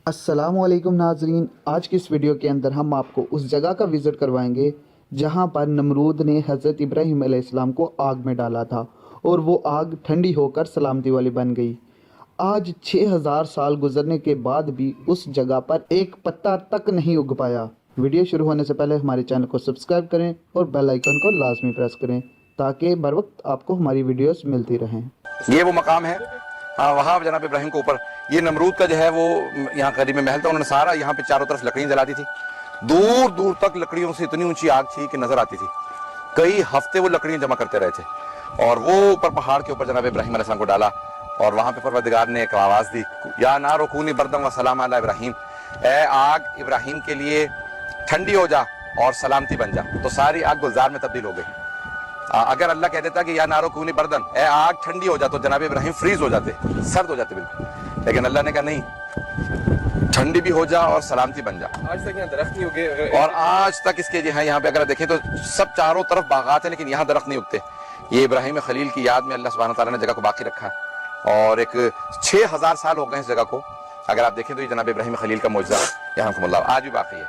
अस्सलाम वालेकुम नाजरीन, आज की इस वीडियो के अंदर हम आपको उस जगह का विज़िट करवाएंगे जहां पर नमरूद ने हज़रत इब्राहीम अलैहिस्सलाम को आग में डाला था और वो आग ठंडी होकर सलामती वाली बन गई। आज 6000 साल गुजरने के बाद भी उस जगह पर एक पत्ता तक नहीं उग पाया। वीडियो शुरू होने से पहले हमारे चैनल को सब्सक्राइब करें और बेल आइकन को लाजमी प्रेस करें ताकि बर वक्त आपको हमारी वीडियोस मिलती रहें। ये वो मकाम है, वहाँ जनाब इब्राहिम को ऊपर ये नमरूद का जो है वो यहाँ करीब में महल था। उन्होंने सारा यहाँ पे चारों तरफ लकड़ियाँ जला दी थी। दूर दूर तक लकड़ियों से इतनी ऊंची आग थी कि नजर आती थी। कई हफ्ते वो लकड़ियाँ जमा करते रहे थे और वो ऊपर पहाड़ के ऊपर जनाब इब्राहिम अलैहिस्सलाम को डाला और वहाँ पे परवरदिगार ने एक आवाज़ दी, या नारो कूनी बरदम व सलाम अला इब्राहिम, ए आग इब्राहिम के लिए ठंडी हो जा और सलामती बन जा। तो सारी आग गुलजार में तब्दील हो गई। अगर अल्लाह कह देता कि या नारो कूनी बर्दन, ए आग ठंडी हो जा, तो जनाब इब्राहिम फ्रीज हो जाते, सर्द हो जाते बिल्कुल। लेकिन अल्लाह ने कहा नहीं, ठंडी भी हो जा और सलामती बन जा। आज तक यहाँ दरख्त नहीं उगे और आज तक इसके जो है यहाँ पे अगर देखें तो सब चारों तरफ बागात हैं, लेकिन यहाँ दरख्त नहीं उगते। ये इब्राहिम खलील की याद में अल्लाह सुब्हानहू व तआला ने जगह को बाकी रखा है और एक 6000 साल हो गए इस जगह को। अगर आप देखें तो ये जनाब इब्राहिम खलील का मौजज़ा यहाँ आज भी बाकी है।